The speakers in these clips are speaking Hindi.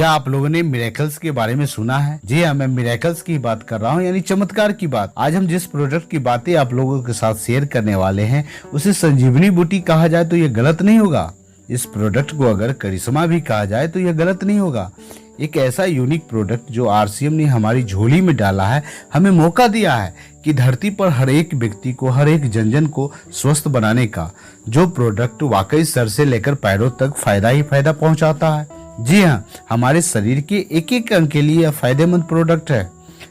क्या आप लोगों ने मिरेकल्स के बारे में सुना है? जी हाँ, मैं मिरेकल्स की बात कर रहा हूँ, यानी चमत्कार की बात। आज हम जिस प्रोडक्ट की बातें आप लोगों के साथ शेयर करने वाले हैं उसे संजीवनी बूटी कहा जाए तो यह गलत नहीं होगा। इस प्रोडक्ट को अगर करिश्मा भी कहा जाए तो यह गलत नहीं होगा। एक ऐसा यूनिक प्रोडक्ट जो आरसीएम ने हमारी झोली में डाला है, हमें मौका दिया है कि धरती पर हर एक व्यक्ति को, हर एक जन को स्वस्थ बनाने का, जो प्रोडक्ट वाकई सर से लेकर पैरों तक फायदा ही फायदा पहुंचाता है। जी हाँ, हमारे शरीर के एक एक अंग के लिए यह फायदेमंद प्रोडक्ट है।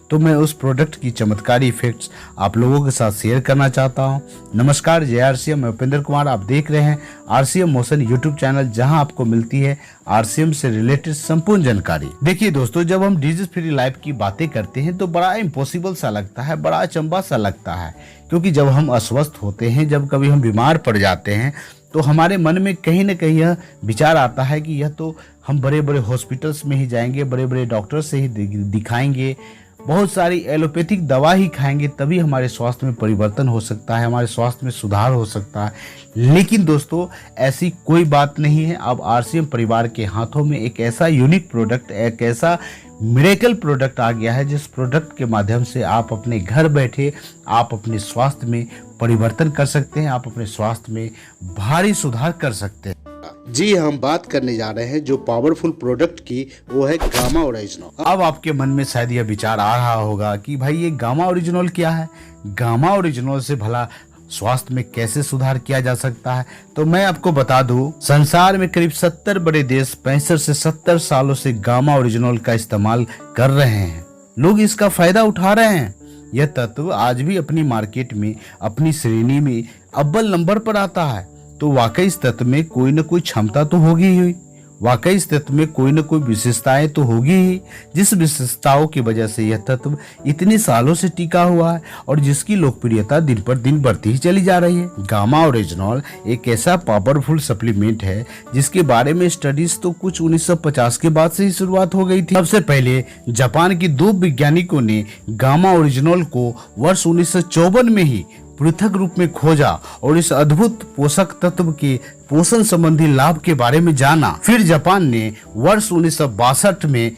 तो मैं उस प्रोडक्ट की चमत्कारी इफेक्ट्स आप लोगों के साथ शेयर करना चाहता हूं। नमस्कार, जय आरसीएम, मैं उपेंद्र कुमार। आप देख रहे हैं आरसीएम मोशन यूट्यूब चैनल, जहां आपको मिलती है आरसीएम से रिलेटेड संपूर्ण जानकारी। देखिए दोस्तों, जब हम डिजीज फ्री लाइफ की बातें करते हैं तो बड़ा इम्पॉसिबल सा लगता है, बड़ा अचंभा सा लगता है, क्योंकि जब हम अस्वस्थ होते हैं, जब कभी हम बीमार पड़ जाते हैं, तो हमारे मन में कहीं ना कहीं यह विचार आता है कि यह तो हम बड़े बड़े हॉस्पिटल्स में ही जाएंगे, बड़े बड़े डॉक्टर से ही दिखाएंगे, बहुत सारी एलोपैथिक दवा ही खाएंगे, तभी हमारे स्वास्थ्य में परिवर्तन हो सकता है, हमारे स्वास्थ्य में सुधार हो सकता है। लेकिन दोस्तों, ऐसी कोई बात नहीं है। अब आरसीएम परिवार के हाथों में एक ऐसा यूनिक प्रोडक्ट, एक ऐसा मिरेकल प्रोडक्ट आ गया है, जिस प्रोडक्ट के माध्यम से आप अपने घर बैठे आप अपने स्वास्थ्य में परिवर्तन कर सकते हैं, आप अपने स्वास्थ्य में भारी सुधार कर सकते हैं। जी, हम बात करने जा रहे हैं जो पावरफुल प्रोडक्ट की, वो है गामा ओरिजिनल। अब आपके मन में शायद यह विचार आ रहा होगा कि भाई ये गामा ओरिजिनल क्या है, गामा ओरिजिनल से भला स्वास्थ्य में कैसे सुधार किया जा सकता है। तो मैं आपको बता दूं, संसार में करीब 70 बड़े देश 65 से 70 सालों से गामा ओरिजिनल का इस्तेमाल कर रहे हैं। लोग इसका फायदा उठा रहे हैं। यह तत्व आज भी अपनी मार्केट में, अपनी श्रेणी में अव्वल नंबर पर आता है। तो वाकई इस तत्व में कोई न कोई क्षमता तो होगी ही, वाकई इस तत्व में कोई न कोई विशेषताएं तो होगी ही, जिस विशेषताओं की वजह से यह तत्व इतने सालों से टिका हुआ है और जिसकी लोकप्रियता दिन पर दिन बढ़ती ही चली जा रही है। गामा ओरिजिनल एक ऐसा पावरफुल सप्लीमेंट है जिसके बारे में स्टडीज तो कुछ 1950 के बाद से ही शुरुआत हो गई थी। सबसे पहले जापान के 2 वैज्ञानिकों ने गामा ओरिजिनल को वर्ष 1954 में ही पृथक रूप में खोजा और इस अद्भुत पोषक तत्व के पोषण संबंधी लाभ के बारे में जाना। फिर जापान ने वर्ष 1962 में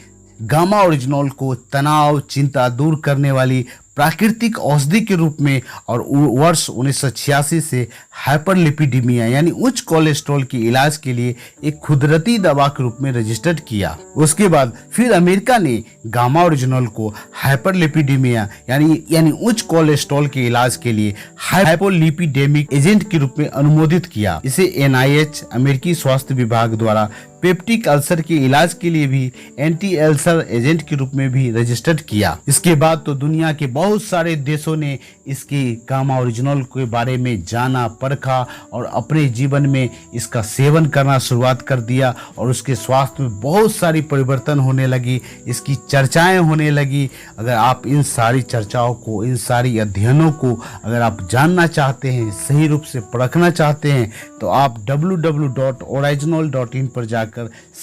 गामा ओरिजिनल को तनाव, चिंता दूर करने वाली प्राकृतिक औषधि के रूप में और वर्ष 1986 से हाइपरलिपिडीमिया यानी उच्च कोलेस्ट्रॉल के इलाज के लिए एक कुदरती दवा के रूप में रजिस्टर्ड किया। उसके बाद फिर अमेरिका ने गामा ओरिजिनल को हाइपरलिपिडीमिया यानी उच्च कोलेस्ट्रॉल के इलाज के लिए हाइपोलिपिडेमिक एजेंट के रूप में अनुमोदित किया। इसे NIH अमेरिकी स्वास्थ्य विभाग द्वारा पेप्टिक अल्सर के इलाज के लिए भी एंटी अल्सर एजेंट के रूप में भी रजिस्टर्ड किया। इसके बाद तो दुनिया के बहुत सारे देशों ने इसके गामा ओरिजिनल के बारे में जाना, परखा और अपने जीवन में इसका सेवन करना शुरुआत कर दिया और उसके स्वास्थ्य में बहुत सारी परिवर्तन होने लगी, इसकी चर्चाएं होने लगी। अगर आप इन सारी चर्चाओं को, इन सारी अध्ययनों को अगर आप जानना चाहते हैं, सही रूप से परखना चाहते हैं, तो आप www.original.in पर जाकर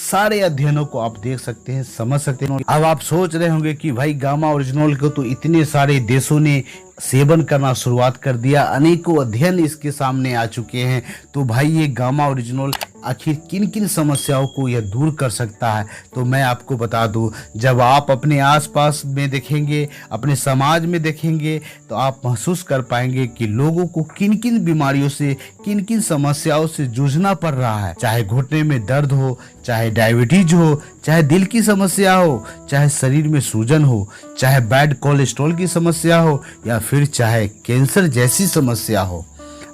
सारे अध्ययनों को आप देख सकते हैं, समझ सकते हैं। अब आप सोच रहे होंगे कि भाई गामा ओरिजिनल को तो इतने सारे देशों ने सेवन करना शुरुआत कर दिया, अनेकों अध्ययन इसके सामने आ चुके हैं, तो भाई ये गामा ओरिजिनल आखिर किन किन समस्याओं को यह दूर कर सकता है। तो मैं आपको बता दूं, जब आप अपने आसपास में देखेंगे, अपने समाज में देखेंगे, तो आप महसूस कर पाएंगे कि लोगों को किन किन बीमारियों से, किन किन समस्याओं से जूझना पड़ रहा है। चाहे घुटने में दर्द हो, चाहे डायबिटीज हो, चाहे दिल की समस्या हो, चाहे शरीर में सूजन हो, चाहे बैड कोलेस्ट्रॉल की समस्या हो, या फिर चाहे कैंसर जैसी समस्या हो।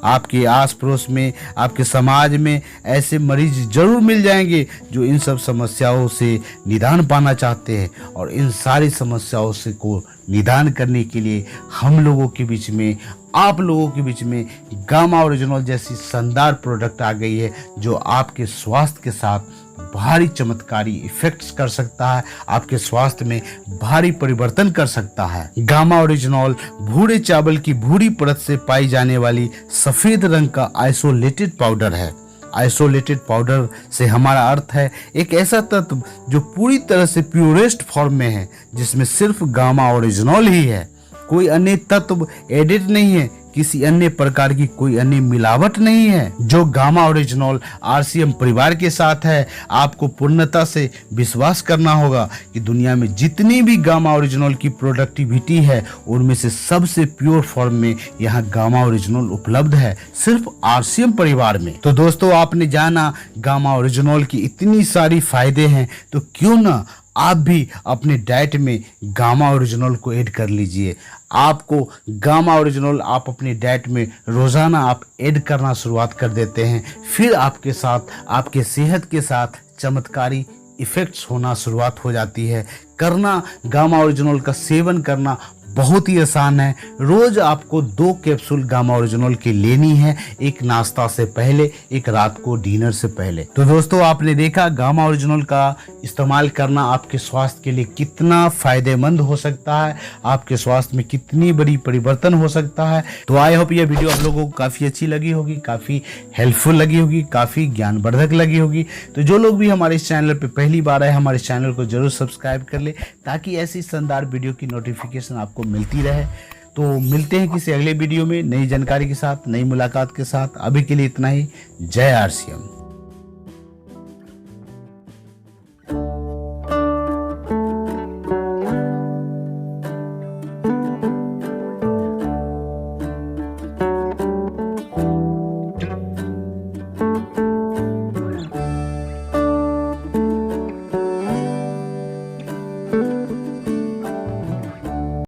आपके आस पड़ोस में, आपके समाज में ऐसे मरीज जरूर मिल जाएंगे जो इन सब समस्याओं से निदान पाना चाहते हैं। और इन सारी समस्याओं से को निदान करने के लिए हम लोगों के बीच में, आप लोगों के बीच में गामा ओरिजिनल जैसी शानदार प्रोडक्ट आ गई है, जो आपके स्वास्थ्य के साथ भारी चमत्कारी इफेक्ट्स कर सकता है, आपके स्वास्थ्य में भारी परिवर्तन कर सकता है। गामा ओरिजिनल भूरे चावल की भूरी परत से पाई जाने वाली सफेद रंग का आइसोलेटेड पाउडर है। आइसोलेटेड पाउडर से हमारा अर्थ है एक ऐसा तत्व जो पूरी तरह से प्योरेस्ट फॉर्म में है, जिसमें सिर्फ गामा ओरिजिनल ही है, कोई अन्य तत्व एडिड नहीं है। किसी अन्य प्रकार की कोई अन्य मिलावट नहीं है। जो गामा ओरिजिनल आरसीएम परिवार के साथ है, आपको पूर्णता से विश्वास करना होगा कि दुनिया में जितनी भी गामा ओरिजिनल की प्रोडक्टिविटी है उनमें से सबसे प्योर फॉर्म में यहाँ गामा ओरिजिनल उपलब्ध है, सिर्फ आरसीएम परिवार में। तो दोस्तों, आपने जाना गामा ओरिजिनल की इतनी सारी फायदे हैं, तो क्यों ना आप भी अपने डाइट में गामा ओरिजिनल को ऐड कर लीजिए। आपको गामा ओरिजिनल आप अपने डाइट में रोजाना आप ऐड करना शुरुआत कर देते हैं, फिर आपके साथ, आपके सेहत के साथ चमत्कारी इफेक्ट्स होना शुरुआत हो जाती है। करना गामा ओरिजिनल का सेवन करना बहुत ही आसान है। रोज आपको 2 कैप्सूल गामा ओरिजिनल की लेनी है, एक नाश्ता से पहले, एक रात को डिनर से पहले। तो दोस्तों, आपने देखा गामा ओरिजिनल का इस्तेमाल करना आपके स्वास्थ्य के लिए कितना फायदेमंद हो सकता है, आपके स्वास्थ्य में कितनी बड़ी परिवर्तन हो सकता है। तो आई होप ये वीडियो आप लोगों को काफी अच्छी लगी होगी, काफी हेल्पफुल लगी होगी, काफी ज्ञानवर्धक लगी होगी। तो जो लोग भी हमारे इस चैनल पे पहली बार आए, हमारे चैनल को जरूर सब्सक्राइब कर ले, ताकि ऐसी शानदार वीडियो की नोटिफिकेशन आपको मिलती रहे। तो मिलते हैं किसी अगले वीडियो में नई जानकारी के साथ, नई मुलाकात के साथ। अभी के लिए इतना ही। जय आरसीएम।